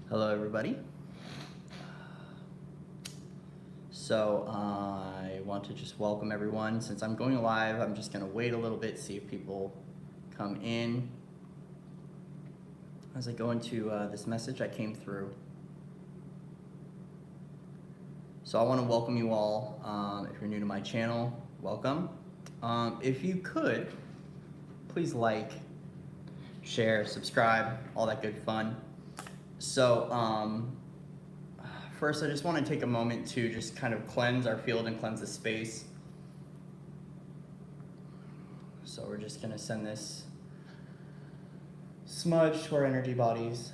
Hello everybody. So I want to just welcome everyone. Since I'm going live, I'm just going to wait a little bit, see if people come in. As I go into this message I came through. So I want to welcome you all. If you're new to my channel, welcome. If you could, please like, share, subscribe, all that good fun. So first I just want to take a moment to just kind of cleanse our field and cleanse the space. So we're just going to send this smudge to our energy bodies.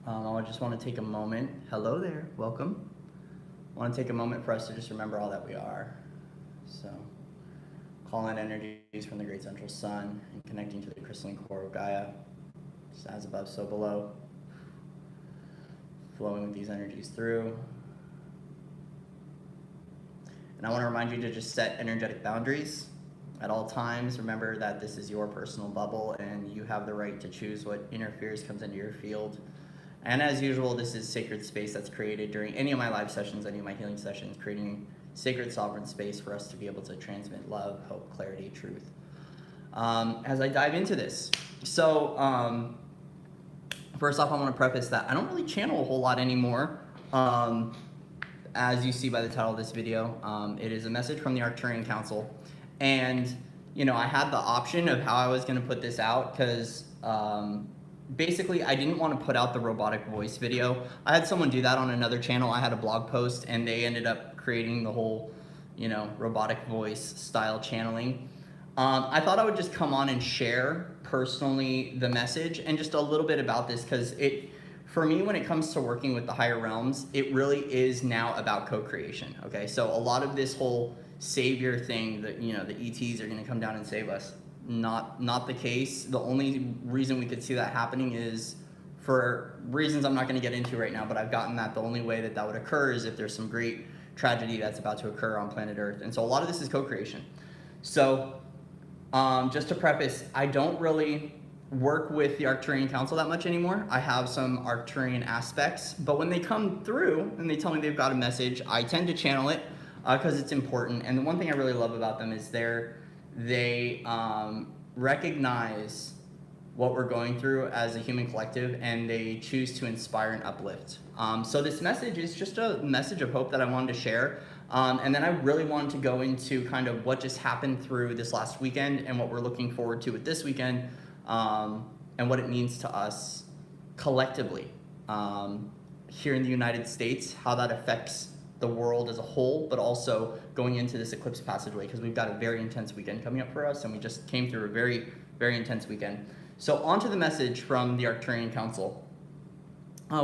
I just want to take a moment. Hello there, welcome. I want to take a moment for us to just remember all that we are. So call in energies from the great central sun and connecting to the crystalline core of Gaia. Just as above, so below. Flowing with these energies through. And I want to remind you to just set energetic boundaries at all times. Remember that this is your personal bubble and you have the right to choose what interferes, comes into your field. And as usual, this is sacred space that's created during any of my live sessions, any of my healing sessions, creating sacred sovereign space for us to be able to transmit love, hope, clarity, truth. As I dive into this. So first off, I want to preface that I don't really channel a whole lot anymore. As you see by the title of this video, it is a message from the Arcturian Council. And, you know, I had the option of how I was going to put this out because basically I didn't want to put out the robotic voice video. I had someone do that on another channel. I had a blog post and they ended up creating the whole, you know, robotic voice style channeling. I thought I would just come on and share personally the message and just a little bit about this because for me, when it comes to working with the higher realms, it really is now about co-creation, okay? So a lot of this whole savior thing that, you know, the ETs are gonna come down and save us, not the case. The only reason we could see that happening is for reasons I'm not gonna get into right now, but I've gotten that the only way that that would occur is if there's some great tragedy that's about to occur on planet Earth. And so a lot of this is co-creation. So just to preface, I don't really work with the Arcturian Council that much anymore. I have some Arcturian aspects, but when they come through and they tell me they've got a message, I tend to channel it because it's important. And the one thing I really love about them is they recognize what we're going through as a human collective and they choose to inspire and uplift. So this message is just a message of hope that I wanted to share. And then I really wanted to go into kind of what just happened through this last weekend and what we're looking forward to with this weekend. And what it means to us collectively here in the United States, how that affects the world as a whole, but also going into this eclipse passageway because we've got a very intense weekend coming up for us and we just came through a very, very intense weekend. So on to the message from the Arcturian Council.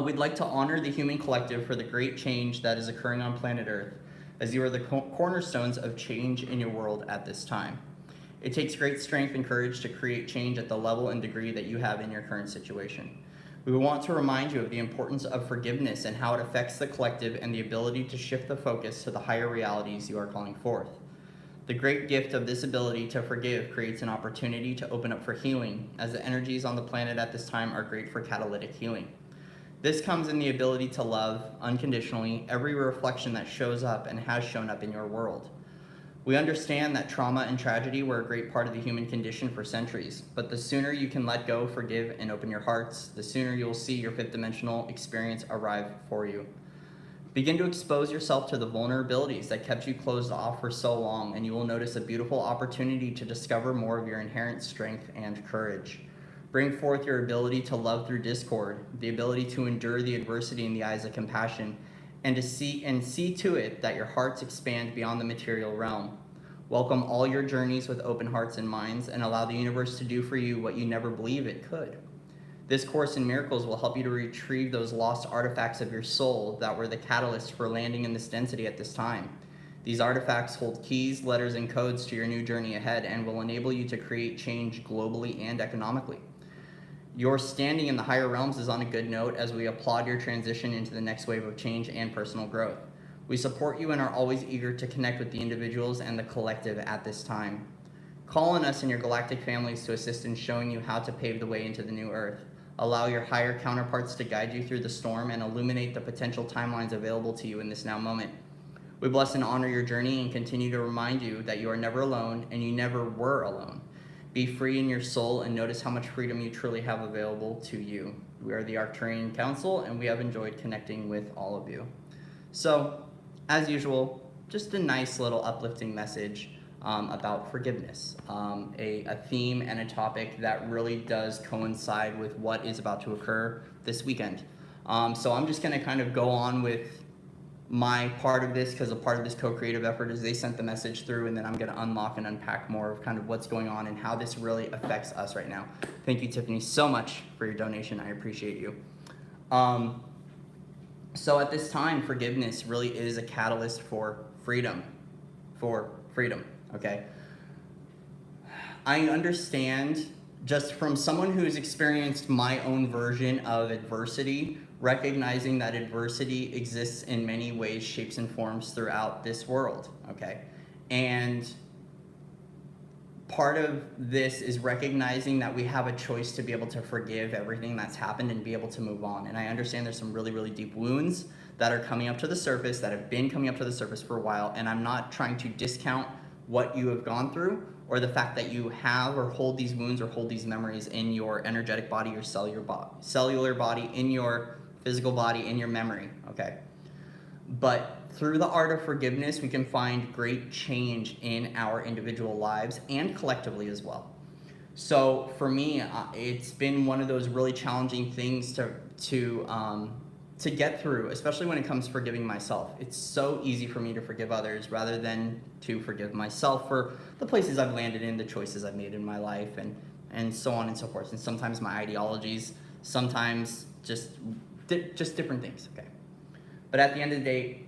We'd like to honor the human collective for the great change that is occurring on planet Earth, as you are the cornerstones of change in your world at this time. It takes great strength and courage to create change at the level and degree that you have in your current situation. We want to remind you of the importance of forgiveness and how it affects the collective and the ability to shift the focus to the higher realities you are calling forth. The great gift of this ability to forgive creates an opportunity to open up for healing, as the energies on the planet at this time are great for catalytic healing. This comes in the ability to love unconditionally every reflection that shows up and has shown up in your world. We understand that trauma and tragedy were a great part of the human condition for centuries, but the sooner you can let go, forgive, and open your hearts, the sooner you'll see your fifth dimensional experience arrive for you. Begin to expose yourself to the vulnerabilities that kept you closed off for so long, and you will notice a beautiful opportunity to discover more of your inherent strength and courage. Bring forth your ability to love through discord, the ability to endure the adversity in the eyes of compassion, and to see to it that your hearts expand beyond the material realm. Welcome all your journeys with open hearts and minds and allow the universe to do for you what you never believed it could. This Course in Miracles will help you to retrieve those lost artifacts of your soul that were the catalyst for landing in this density at this time. These artifacts hold keys, letters, and codes to your new journey ahead and will enable you to create change globally and economically. Your standing in the higher realms is on a good note as we applaud your transition into the next wave of change and personal growth. We support you and are always eager to connect with the individuals and the collective at this time. Call on us and your galactic families to assist in showing you how to pave the way into the new Earth. Allow your higher counterparts to guide you through the storm and illuminate the potential timelines available to you in this now moment. We bless and honor your journey and continue to remind you that you are never alone and you never were alone. Be free in your soul and notice how much freedom you truly have available to you. We are the Arcturian Council and we have enjoyed connecting with all of you. So, as usual, just a nice little uplifting message about forgiveness, a theme and a topic that really does coincide with what is about to occur this weekend. So I'm just going to kind of go on with my part of this, because a part of this co-creative effort is they sent the message through, and then I'm going to unlock and unpack more of kind of what's going on and how this really affects us right now. Thank you, Tiffany, so much for your donation. I appreciate you. So at this time, forgiveness really is a catalyst for freedom. Okay? I understand, just from someone who's experienced my own version of adversity, recognizing that adversity exists in many ways, shapes, and forms throughout this world, okay? And part of this is recognizing that we have a choice to be able to forgive everything that's happened and be able to move on. And I understand there's some really, really deep wounds that are coming up to the surface, that have been coming up to the surface for a while, and I'm not trying to discount what you have gone through or the fact that you have or hold these wounds or hold these memories in your energetic body, your cellular body, in your physical body, in your memory, okay? But through the art of forgiveness, we can find great change in our individual lives and collectively as well. So for me, it's been one of those really challenging things to get through, especially when it comes to forgiving myself. It's so easy for me to forgive others rather than to forgive myself for the places I've landed in, the choices I've made in my life, and so on and so forth. And sometimes my ideologies, sometimes just different things, okay? But at the end of the day,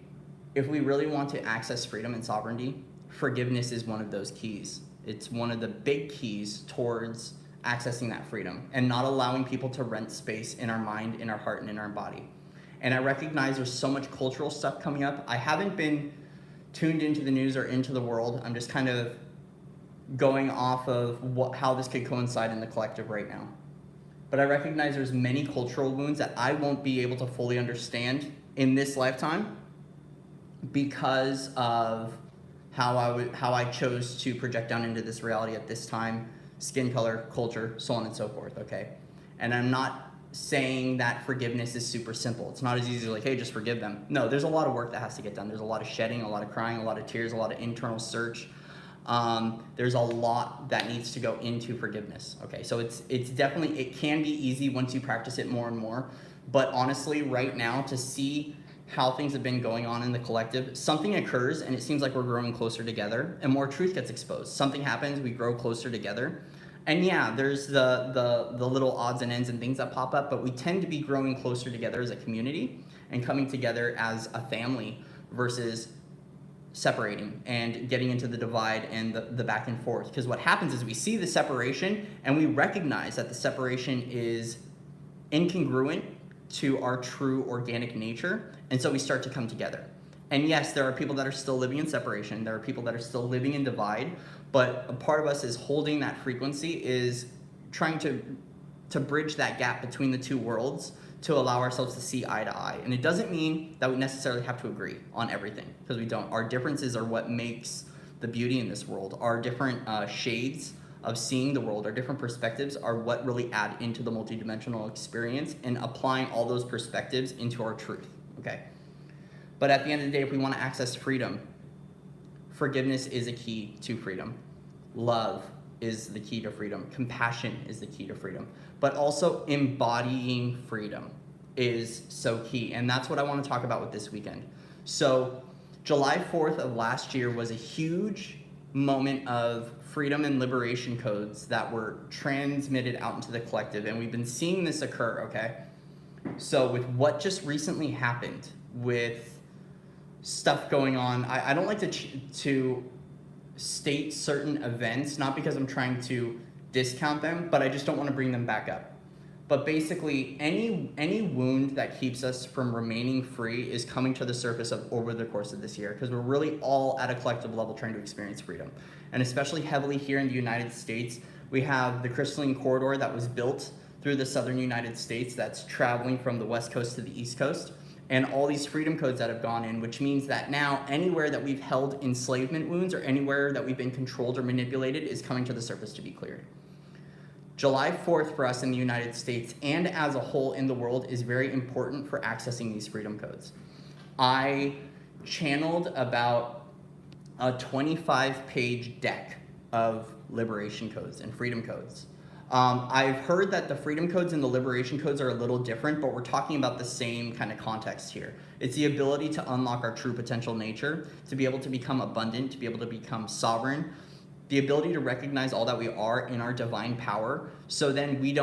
if we really want to access freedom and sovereignty, forgiveness is one of those keys. It's one of the big keys towards accessing that freedom and not allowing people to rent space in our mind, in our heart, and in our body. And I recognize there's so much cultural stuff coming up. I haven't been tuned into the news or into the world. I'm just kind of going off of how this could coincide in the collective right now. But I recognize there's many cultural wounds that I won't be able to fully understand in this lifetime because of how I chose to project down into this reality at this time, skin color, culture, so on and so forth, okay? And I'm not saying that forgiveness is super simple. It's not as easy as like, hey, just forgive them. No, there's a lot of work that has to get done. There's a lot of shedding, a lot of crying, a lot of tears, a lot of internal search. There's a lot that needs to go into forgiveness, okay? So it's definitely, it can be easy once you practice it more and more, but honestly, right now, to see how things have been going on in the collective, something occurs and it seems like we're growing closer together and more truth gets exposed. Something happens, we grow closer together. And yeah, there's the little odds and ends and things that pop up, but we tend to be growing closer together as a community and coming together as a family versus separating and getting into the divide and the back and forth. Because what happens is we see the separation and we recognize that the separation is incongruent to our true organic nature, and so we start to come together. And yes, there are people that are still living in separation, there are people that are still living in divide, but a part of us is holding that frequency, is trying to bridge that gap between the two worlds to allow ourselves to see eye to eye. And it doesn't mean that we necessarily have to agree on everything, because we don't. Our differences are what makes the beauty in this world. Our different shades of seeing the world, our different perspectives are what really add into the multidimensional experience and applying all those perspectives into our truth, okay? But at the end of the day, if we want to access freedom, forgiveness is a key to freedom. Love is the key to freedom. Compassion is the key to freedom. But also embodying freedom is so key. And that's what I want to talk about with this weekend. So July 4th of last year was a huge moment of freedom and liberation codes that were transmitted out into the collective. And we've been seeing this occur, okay? So with what just recently happened with stuff going on, I don't like to state certain events, not because I'm trying to discount them, but I just don't want to bring them back up. But basically, any wound that keeps us from remaining free is coming to the surface over the course of this year, because we're really all at a collective level trying to experience freedom. And especially heavily here in the United States, we have the crystalline corridor that was built through the southern United States that's traveling from the west coast to the east coast, and all these freedom codes that have gone in, which means that now anywhere that we've held enslavement wounds or anywhere that we've been controlled or manipulated is coming to the surface to be cleared. July 4th for us in the United States and as a whole in the world is very important for accessing these freedom codes. I channeled about a 25-page deck of liberation codes and freedom codes. I've heard that the freedom codes and the liberation codes are a little different, but we're talking about the same kind of context here. It's the ability to unlock our true potential nature, to be able to become abundant, to be able to become sovereign, the ability to recognize all that we are in our divine power, so then we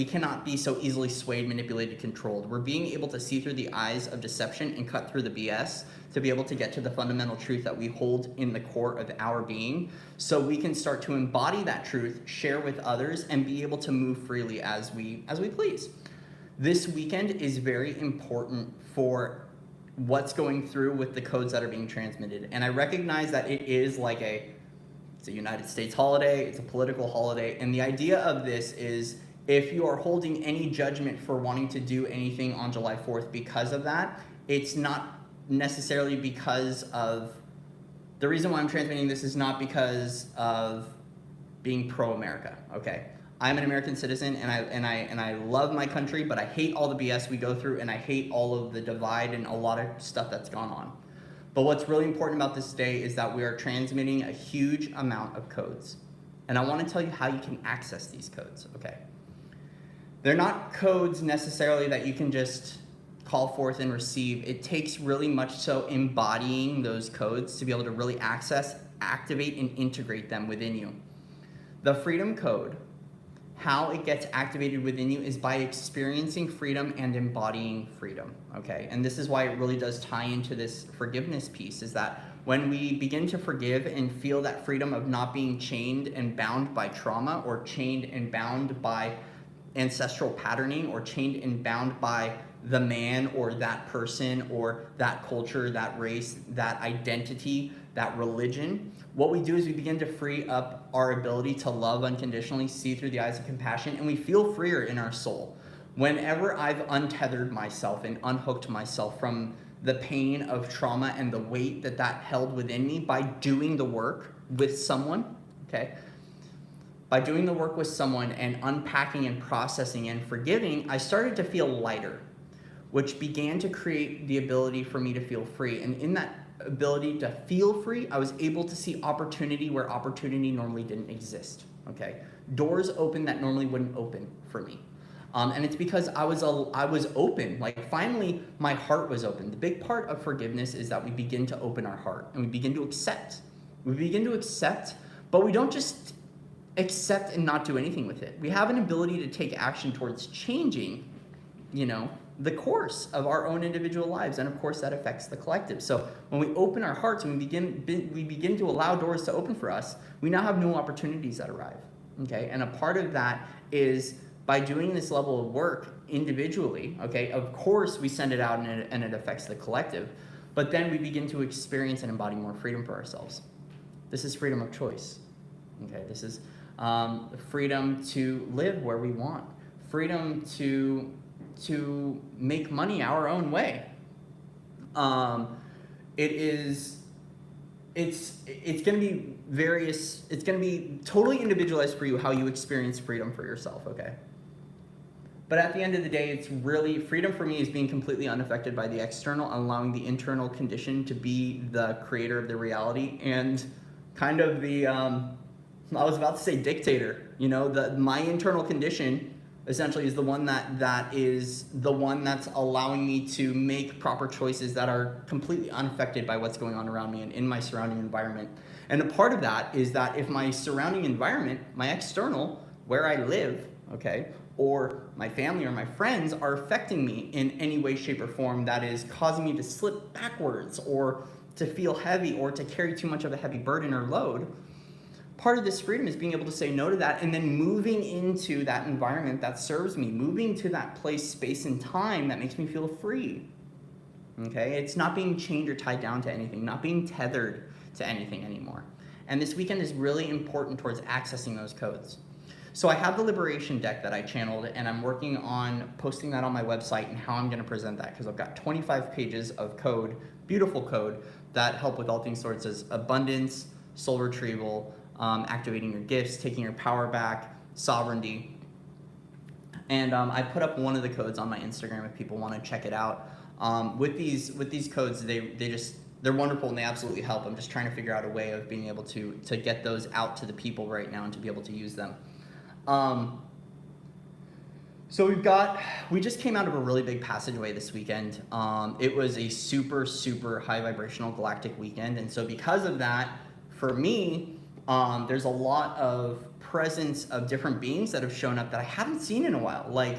cannot be so easily swayed, manipulated, controlled. We're being able to see through the eyes of deception and cut through the BS to be able to get to the fundamental truth that we hold in the core of our being, so we can start to embody that truth, share with others, and be able to move freely as we please. This weekend is very important for what's going through with the codes that are being transmitted, and I recognize that it is like it's a United States holiday, it's a political holiday, and the idea of this is if you are holding any judgment for wanting to do anything on July 4th because of that, it's not necessarily because of, the reason why I'm transmitting this is not because of being pro-America, okay? I'm an American citizen and I love my country, but I hate all the BS we go through and I hate all of the divide and a lot of stuff that's gone on. But what's really important about this day is that we are transmitting a huge amount of codes. And I want to tell you how you can access these codes, okay? They're not codes necessarily that you can just call forth and receive. It takes really much so embodying those codes to be able to really access, activate, and integrate them within you. The freedom code, how it gets activated within you is by experiencing freedom and embodying freedom, okay? And this is why it really does tie into this forgiveness piece, is that when we begin to forgive and feel that freedom of not being chained and bound by trauma, or chained and bound by ancestral patterning, or chained and bound by the man or that person or that culture, that race, that identity, that religion, what we do is we begin to free up our ability to love unconditionally, see through the eyes of compassion, and we feel freer in our soul. Whenever I've untethered myself and unhooked myself from the pain of trauma and the weight that held within me by doing the work with someone, okay? By doing the work with someone and unpacking and processing and forgiving, I started to feel lighter, which began to create the ability for me to feel free. And in that ability to feel free, I was able to see opportunity where opportunity normally didn't exist, okay? Doors open that normally wouldn't open for me. And it's because I was open, like finally my heart was open. The big part of forgiveness is that we begin to open our heart and we begin to accept. We begin to accept, but we don't just accept and not do anything with it. We have an ability to take action towards changing, the course of our own individual lives, and of course that affects the collective. So when we open our hearts and we begin to allow doors to open for us, we now have new opportunities that arrive, okay? And a part of that is by doing this level of work individually, okay? Of course we send it out and it affects the collective, but then we begin to experience and embody more freedom for ourselves. This is freedom of choice, okay? This is freedom to live where we want, freedom to make money our own way. It's going to be it's going to be totally individualized for you how you experience freedom for yourself, okay? But at the end of the day, it's really, freedom for me is being completely unaffected by the external, allowing the internal condition to be the creator of the reality, and kind of the, I was about to say dictator, my internal condition essentially is the one that is the one that's allowing me to make proper choices that are completely unaffected by what's going on around me and in my surrounding environment. And a part of that is that if my surrounding environment, my external, where I live, okay, or my family or my friends are affecting me in any way, shape, or form that is causing me to slip backwards or to feel heavy or to carry too much of a heavy burden or load, part of this freedom is being able to say no to that and then moving into that environment that serves me, moving to that place, space, and time that makes me feel free. Okay? It's not being chained or tied down to anything, not being tethered to anything anymore. And this weekend is really important towards accessing those codes. So I have the Liberation deck that I channeled, and I'm working on posting that on my website and how I'm going to present that, because I've got 25 pages of code, beautiful code, that help with all things sorts as abundance, soul retrieval, activating your gifts, taking your power back, sovereignty. And I put up one of the codes on my Instagram if people want to check it out. With these codes, they're wonderful and they absolutely help. I'm just trying to figure out a way of being able to get those out to the people right now and to be able to use them. So we just came out of a really big passageway this weekend. It was a super, super high vibrational galactic weekend. And so because of that, for me, there's a lot of presence of different beings that have shown up that I haven't seen in a while. Like,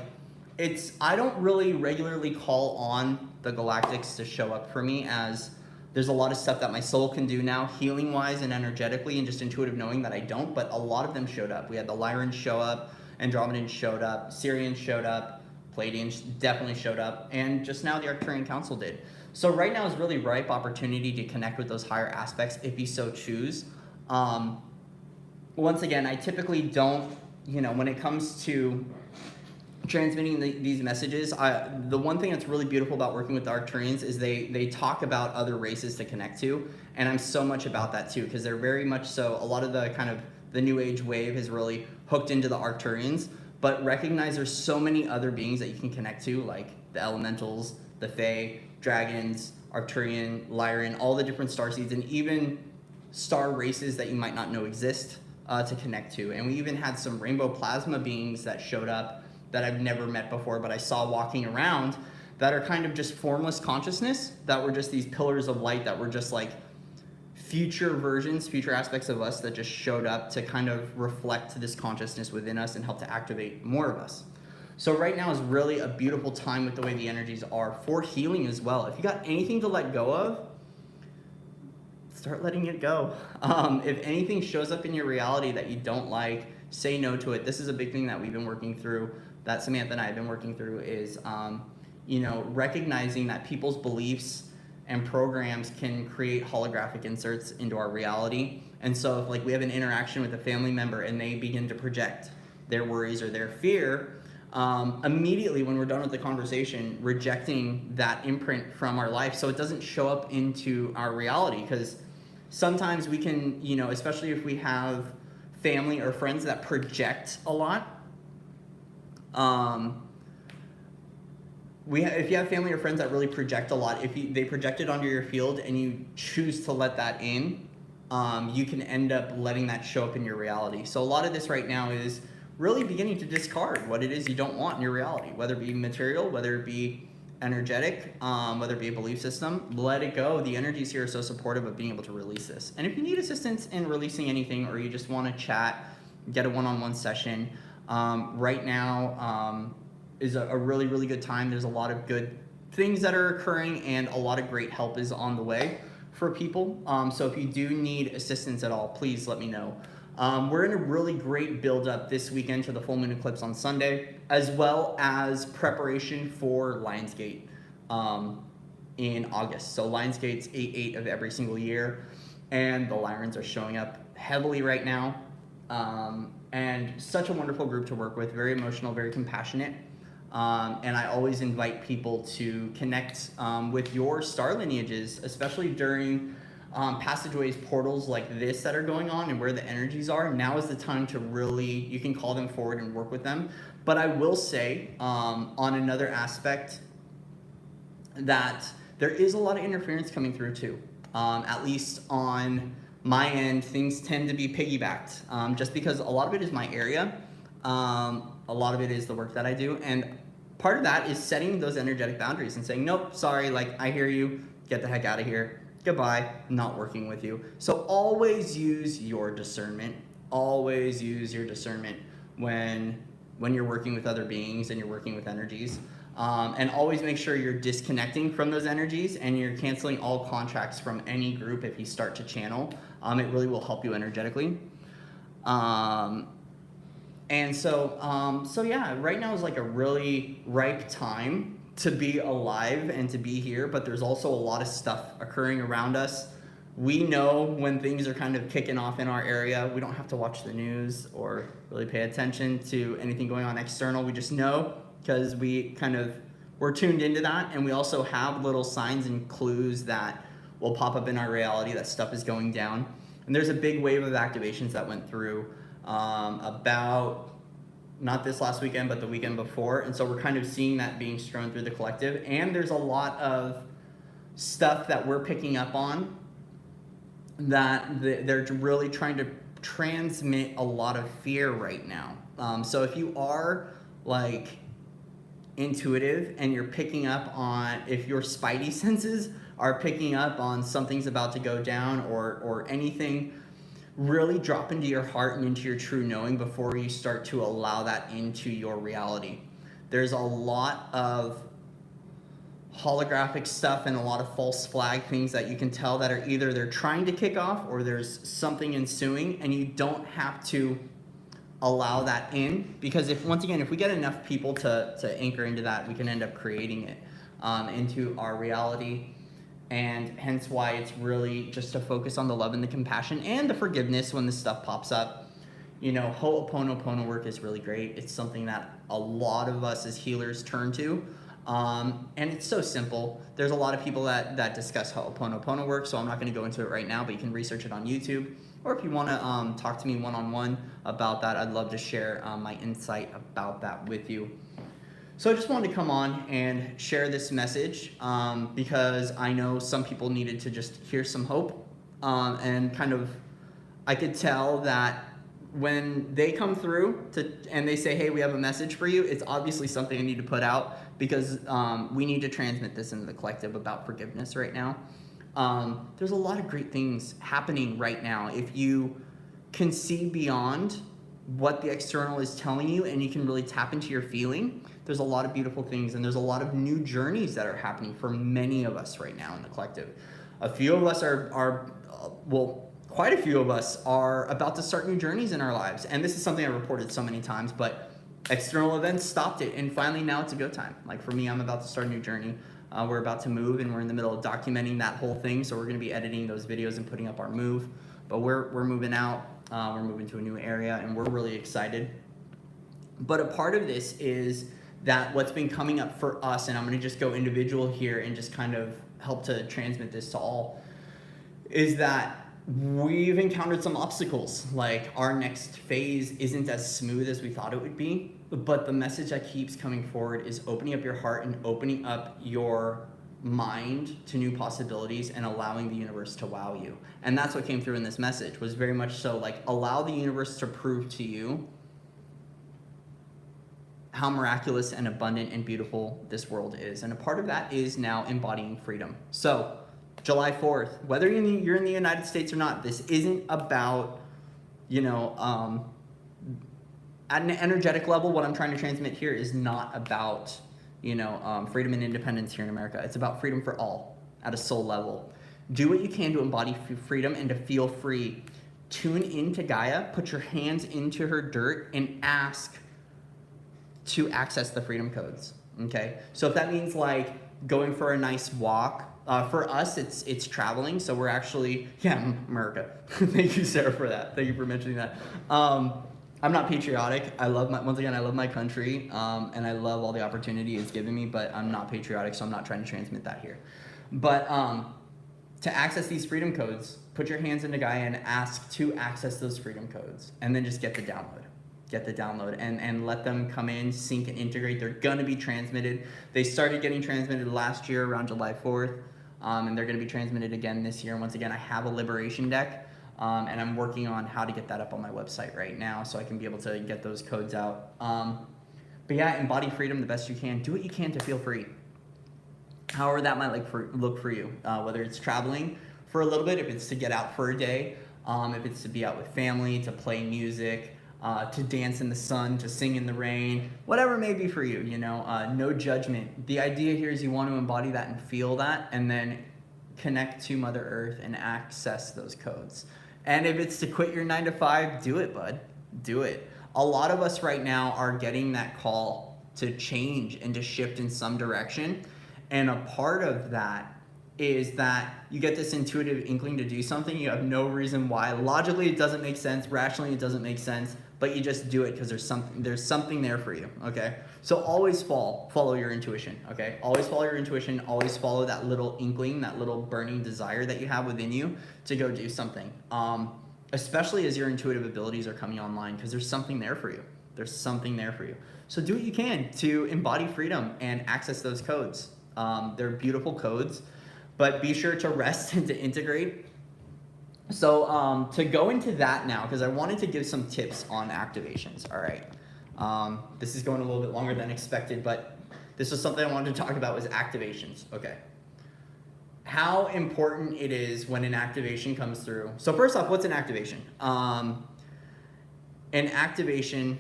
I don't really regularly call on the galactics to show up for me, as there's a lot of stuff that my soul can do now, healing wise and energetically, and just intuitive knowing that I don't, but a lot of them showed up. We had the Lyrans show up, Andromedans showed up, Syrians showed up, Pleiadians definitely showed up, and just now the Arcturian Council did. So right now is really ripe opportunity to connect with those higher aspects if you so choose. Once again, I typically don't, when it comes to transmitting these messages, the one thing that's really beautiful about working with the Arcturians is they talk about other races to connect to, and I'm so much about that too, because they're very much so, a lot of the kind of the new age wave has really hooked into the Arcturians, but recognize there's so many other beings that you can connect to, like the elementals, the Fae, dragons, Arcturian, Lyran, all the different starseeds, and even star races that you might not know exist to connect to. And we even had some rainbow plasma beings that showed up that I've never met before, but I saw walking around, that are kind of just formless consciousness, that were just these pillars of light that were just like future versions, future aspects of us that just showed up to kind of reflect this consciousness within us and help to activate more of us. So right now is really a beautiful time with the way the energies are for healing as well. If you got anything to let go of, start letting it go. If anything shows up in your reality that you don't like, say no to it. This is a big thing that we've been working through, that Samantha and I have been working through, is recognizing that people's beliefs and programs can create holographic inserts into our reality. And so if we have an interaction with a family member and they begin to project their worries or their fear, immediately when we're done with the conversation, rejecting that imprint from our life so it doesn't show up into our reality. Because sometimes we can, especially if we have family or friends that project a lot, if you have family or friends that really project a lot, if they project it onto your field and you choose to let that in, you can end up letting that show up in your reality. So a lot of this right now is really beginning to discard what it is you don't want in your reality, whether it be material, whether it be energetic, whether it be a belief system. Let it go. The energies here are so supportive of being able to release this. And if you need assistance in releasing anything, or you just want to chat, get a one-on-one session, right now is a really, really good time. There's a lot of good things that are occurring, and a lot of great help is on the way for people. So if you do need assistance at all, please let me know. We're in a really great build-up this weekend to the full moon eclipse on Sunday, as well as preparation for Lionsgate in August. So Lionsgate's 8/8 of every single year, and the Lyrans are showing up heavily right now. And such a wonderful group to work with, very emotional, very compassionate. And I always invite people to connect with your star lineages, especially during passageways, portals like this that are going on and where the energies are. Now is the time to really, you can call them forward and work with them. But I will say, on another aspect, that there is a lot of interference coming through too. At least on my end, things tend to be piggybacked, just because a lot of it is my area. A lot of it is the work that I do. And part of that is setting those energetic boundaries and saying, nope, sorry, I hear you, get the heck out of here. Goodbye, not working with you. So always use your discernment. Always use your discernment when you're working with other beings and you're working with energies. And always make sure you're disconnecting from those energies and you're canceling all contracts from any group if you start to channel. It really will help you energetically. So yeah, right now is like a really ripe time to be alive and to be here, but there's also a lot of stuff occurring around us. We know when things are kind of kicking off in our area. We don't have to watch the news or really pay attention to anything going on external. We just know because we're tuned into that, and we also have little signs and clues that will pop up in our reality that stuff is going down. And there's a big wave of activations that went through about not this last weekend, but the weekend before. And so we're kind of seeing that being strewn through the collective. And there's a lot of stuff that we're picking up on that they're really trying to transmit a lot of fear right now. So if you are like intuitive and you're picking up on, if your spidey senses are picking up on something's about to go down or anything, really drop into your heart and into your true knowing before you start to allow that into your reality. There's a lot of holographic stuff and a lot of false flag things that you can tell that are either they're trying to kick off or there's something ensuing, and you don't have to allow that in, because if we get enough people to anchor into that, we can end up creating it into our reality. And hence why it's really just to focus on the love and the compassion and the forgiveness when this stuff pops up. You know, Ho'oponopono work is really great. It's something that a lot of us as healers turn to. And it's so simple. There's a lot of people that discuss Ho'oponopono work, so I'm not going to go into it right now, but you can research it on YouTube. Or if you want to talk to me one-on-one about that, I'd love to share my insight about that with you. So I just wanted to come on and share this message because I know some people needed to just hear some hope. And kind of, I could tell that when they come through and they say, hey, we have a message for you, it's obviously something I need to put out, because we need to transmit this into the collective about forgiveness right now. There's a lot of great things happening right now. If you can see beyond what the external is telling you and you can really tap into your feeling, there's a lot of beautiful things, and there's a lot of new journeys that are happening for many of us right now in the collective. A few of us quite a few of us are about to start new journeys in our lives. And this is something I reported so many times, but external events stopped it, and finally now it's a go time. Like for me, I'm about to start a new journey. We're about to move, and we're in the middle of documenting that whole thing, so we're going to be editing those videos and putting up our move. But we're moving out, we're moving to a new area, and we're really excited. But a part of this is that what's been coming up for us, and I'm going to just go individual here and just kind of help to transmit this to all, is that we've encountered some obstacles. Like our next phase isn't as smooth as we thought it would be, but the message that keeps coming forward is opening up your heart and opening up your mind to new possibilities and allowing the universe to wow you. And that's what came through in this message, was very much so like, allow the universe to prove to you how miraculous and abundant and beautiful this world is. And a part of that is now embodying freedom. So July 4th, whether you're in the United States or not, this isn't about, at an energetic level, what I'm trying to transmit here is not about, freedom and independence here in America. It's about freedom for all at a soul level. Do what you can to embody freedom and to feel free. Tune into Gaia, put your hands into her dirt, and ask to access the freedom codes, okay? So if that means like going for a nice walk, for us, it's traveling. So we're actually, America. Thank you, Sarah, for that. Thank you for mentioning that. I'm not patriotic. I love my country, and I love all the opportunity it's given me, but I'm not patriotic, so I'm not trying to transmit that here. But to access these freedom codes, put your hands into Gaia and ask to access those freedom codes, and then just get the download. And let them come in, sync and integrate. They're gonna be transmitted. They started getting transmitted last year around July 4th, and they're gonna be transmitted again this year. And once again, I have a liberation deck, and I'm working on how to get that up on my website right now so I can be able to get those codes out. But yeah, embody freedom the best you can. Do what you can to feel free. However that might look for you, whether it's traveling for a little bit, if it's to get out for a day, if it's to be out with family, to play music, to dance in the sun, to sing in the rain, whatever it may be for you, no judgment. The idea here is you want to embody that and feel that, and then connect to Mother Earth and access those codes. And if it's to quit your 9 to 5, do it, bud. Do it. A lot of us right now are getting that call to change and to shift in some direction. And a part of that is that you get this intuitive inkling to do something. You have no reason why. Logically, it doesn't make sense. Rationally, it doesn't make sense. But you just do it because there's something there for you, okay? So always follow your intuition, okay? Always follow your intuition. Always follow that little inkling, that little burning desire that you have within you to go do something. Especially as your intuitive abilities are coming online, because there's something there for you. There's something there for you. So do what you can to embody freedom and access those codes. They're beautiful codes, but be sure to rest and to integrate. So to go into that now, because I wanted to give some tips on activations, all right? This is going a little bit longer than expected, but this was something I wanted to talk about was activations, okay? How important it is when an activation comes through. So first off, what's an activation? An activation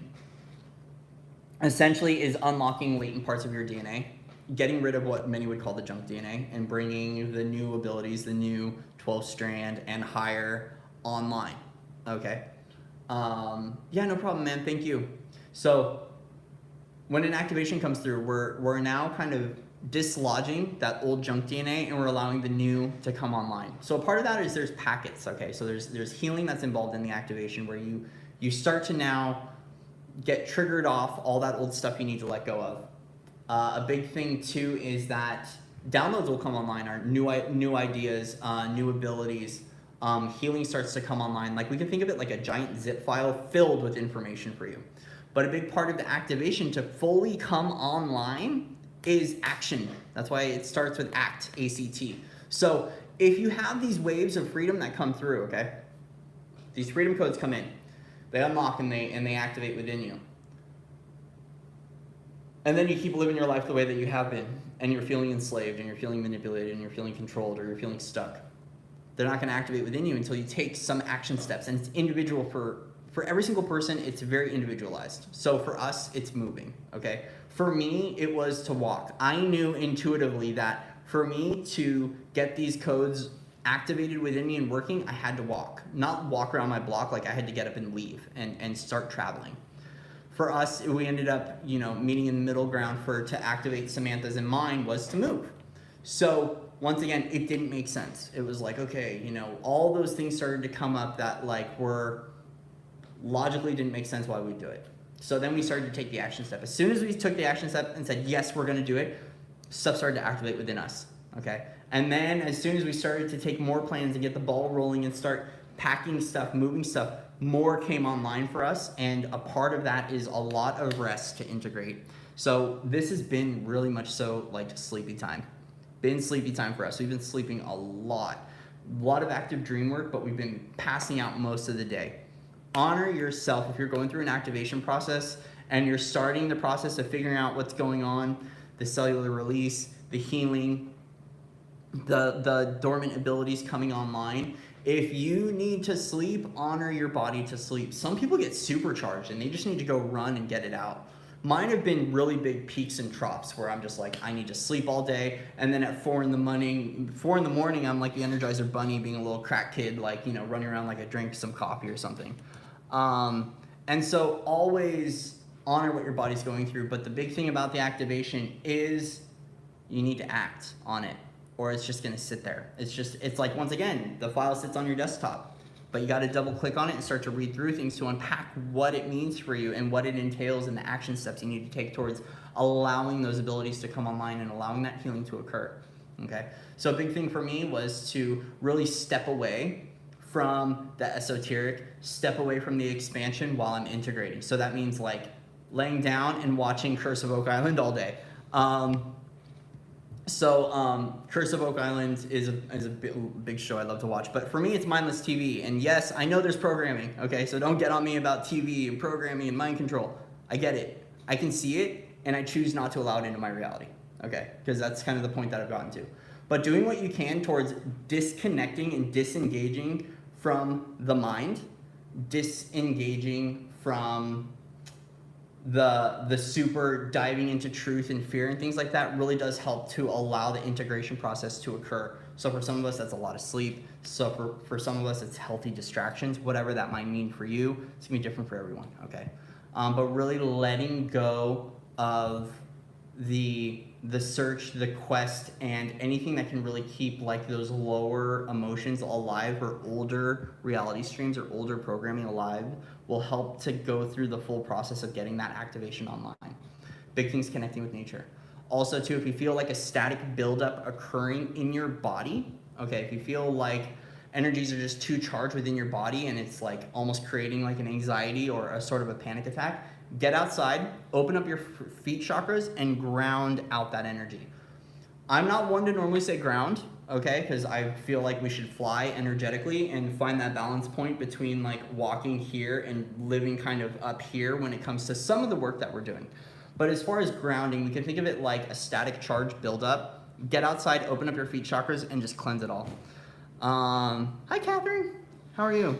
essentially is unlocking latent parts of your DNA, getting rid of what many would call the junk DNA, and bringing the new abilities, the new 12-strand and higher online, okay? Yeah, no problem, man, thank you. So when an activation comes through, we're now kind of dislodging that old junk DNA and we're allowing the new to come online. So a part of that is there's packets, okay? So there's healing that's involved in the activation where you start to now get triggered off all that old stuff you need to let go of. A big thing too is that downloads will come online, our new ideas, new abilities. Healing starts to come online. Like we can think of it like a giant zip file filled with information for you. But a big part of the activation to fully come online is action. That's why it starts with ACT, A-C-T. So if you have these waves of freedom that come through, okay? These freedom codes come in. They unlock and they activate within you. And then you keep living your life the way that you have been, and you're feeling enslaved, and you're feeling manipulated, and you're feeling controlled, or you're feeling stuck. They're not gonna activate within you until you take some action steps, and it's individual for every single person, it's very individualized. So for us, it's moving, okay? For me, it was to walk. I knew intuitively that for me to get these codes activated within me and working, I had to walk. Not walk around my block, like I had to get up and leave and start traveling. For us, we ended up, meeting in the middle ground to activate Samantha's and mine was to move. So once again, it didn't make sense. It was like, okay, all those things started to come up that were logically didn't make sense why we'd do it. So then we started to take the action step. As soon as we took the action step and said, yes, we're gonna do it, stuff started to activate within us, okay? And then as soon as we started to take more plans and get the ball rolling and start packing stuff, moving stuff, more came online for us, and a part of that is a lot of rest to integrate. So this has been really much so like sleepy time. Been sleepy time for us. We've been sleeping a lot of active dream work, but we've been passing out most of the day. Honor yourself if you're going through an activation process and you're starting the process of figuring out what's going on, the cellular release, the healing, the dormant abilities coming online. If you need to sleep, honor your body to sleep. Some people get supercharged and they just need to go run and get it out. Mine have been really big peaks and troughs where I'm just like, I need to sleep all day, and then at 4 in the morning, I'm like the Energizer Bunny, being a little crack kid, running around like I drank some coffee or something. And so always honor what your body's going through, but the big thing about the activation is you need to act on it, or it's just gonna sit there. It's like, once again, the file sits on your desktop, but you gotta double click on it and start to read through things to unpack what it means for you and what it entails and the action steps you need to take towards allowing those abilities to come online and allowing that healing to occur, okay? So a big thing for me was to really step away from the esoteric, step away from the expansion while I'm integrating. So that means laying down and watching Curse of Oak Island all day. Curse of Oak Island is a big show I love to watch, but for me it's mindless TV. And yes, I know there's programming, okay? So don't get on me about TV and programming and mind control. I get it. I can see it, and I choose not to allow it into my reality, okay? Because that's kind of the point that I've gotten to. But doing what you can towards disconnecting and disengaging from the mind, disengaging from the super diving into truth and fear and things like that really does help to allow the integration process to occur So for some of us, that's a lot of sleep. So for some of us, it's healthy distractions, whatever that might mean for you. It's gonna be different for everyone, okay? But really letting go of the search, the quest, and anything that can really keep like those lower emotions alive, or older reality streams or older programming alive, will help to go through the full process of getting that activation online. Big things, connecting with nature. Also too, if you feel like a static buildup occurring in your body, okay, if you feel like energies are just too charged within your body and it's like almost creating like an anxiety or a sort of a panic attack, get outside, open up your feet chakras, and ground out that energy. I'm not one to normally say ground, okay, because I feel like we should fly energetically and find that balance point between like walking here and living kind of up here when it comes to some of the work that we're doing. But as far as grounding, we can think of it like a static charge buildup. Get outside, open up your feet chakras, and just cleanse it all. Hi, Catherine. How are you?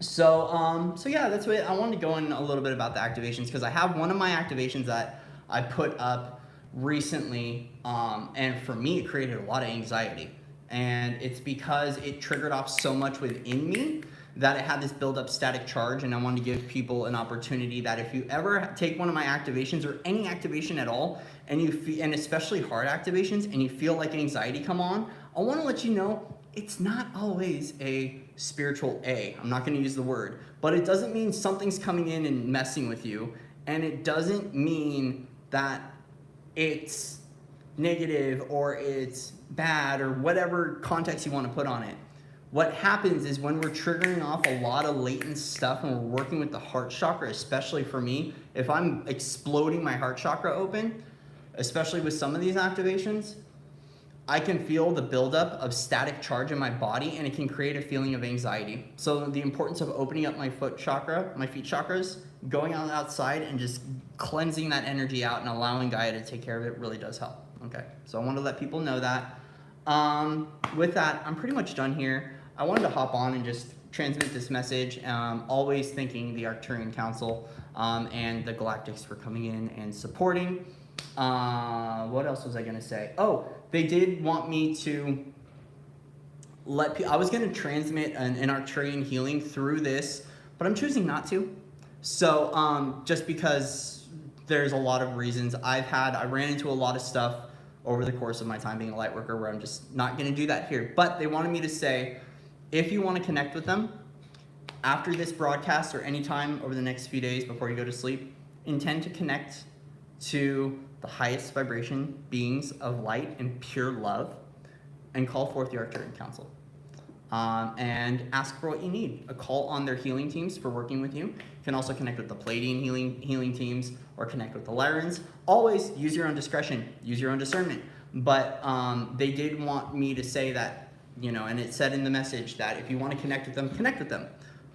So yeah, that's what I wanted to go in a little bit about the activations, because I have one of my activations that I put up recently, and for me, it created a lot of anxiety. And it's because it triggered off so much within me that it had this build-up static charge, and I wanted to give people an opportunity that if you ever take one of my activations, or any activation at all, and you feel, and especially hard activations, and you feel like anxiety come on, I want to let you know it's not always a spiritual A. I'm not going to use the word, but it doesn't mean something's coming in and messing with you, and it doesn't mean that it's negative or it's bad or whatever context you want to put on it. What happens is when we're triggering off a lot of latent stuff and we're working with the heart chakra, especially for me, if I'm exploding my heart chakra open, especially with some of these activations, I can feel the buildup of static charge in my body, and it can create a feeling of anxiety. So the importance of opening up my foot chakra, my feet chakras, going outside and just cleansing that energy out and allowing Gaia to take care of it really does help. Okay, so I want to let people know that. With that, I'm pretty much done here. I wanted to hop on and just transmit this message, always thanking the Arcturian Council and the Galactics for coming in and supporting. What else was I going to say? Oh, they did want me to let people, I was going to transmit an Arcturian healing through this, but I'm choosing not to. So just because there's a lot of reasons I ran into a lot of stuff over the course of my time being a light worker where I'm just not going to do that here. But they wanted me to say, if you want to connect with them after this broadcast or anytime over the next few days before you go to sleep, intend to connect to the highest vibration beings of light and pure love, and call forth the Arcturian Council. And ask for what you need. A call on their healing teams for working with you. You can also connect with the Palladian healing teams, or connect with the Lyrans. Always use your own discretion, use your own discernment. But they did want me to say that, you know, and it said in the message that if you want to connect with them, connect with them.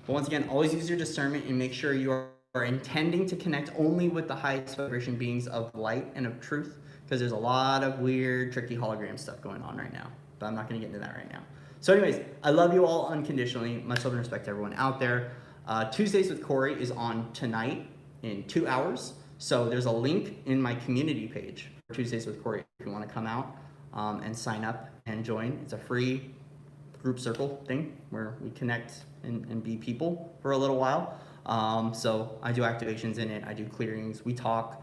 But once again, always use your discernment and make sure you are intending to connect only with the highest vibration beings of light and of truth, because there's a lot of weird, tricky hologram stuff going on right now. But I'm not going to get into that right now. So anyways, I love you all unconditionally. Much love and respect to everyone out there. Tuesdays with Corey is on tonight in 2 hours. So there's a link in my community page for Tuesdays with Corey if you want to come out and sign up and join. It's a free group circle thing where we connect and be people for a little while. So I do activations in it. I do clearings. We talk.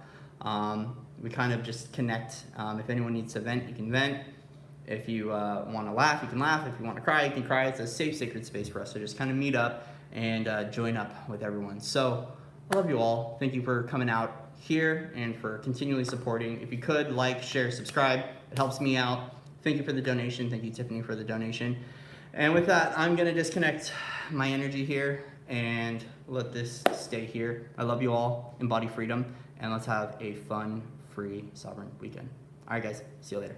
We kind of just connect. If anyone needs to vent, you can vent. If you want to laugh, you can laugh. If you want to cry, you can cry. It's a safe, sacred space for us to just kind of meet up and join up with everyone. So I love you all. Thank you for coming out here and for continually supporting. If you could, like, share, subscribe. It helps me out. Thank you for the donation. Thank you, Tiffany, for the donation. And with that, I'm going to disconnect my energy here and let this stay here. I love you all. Embody freedom. And let's have a fun, free, sovereign weekend. All right, guys. See you later.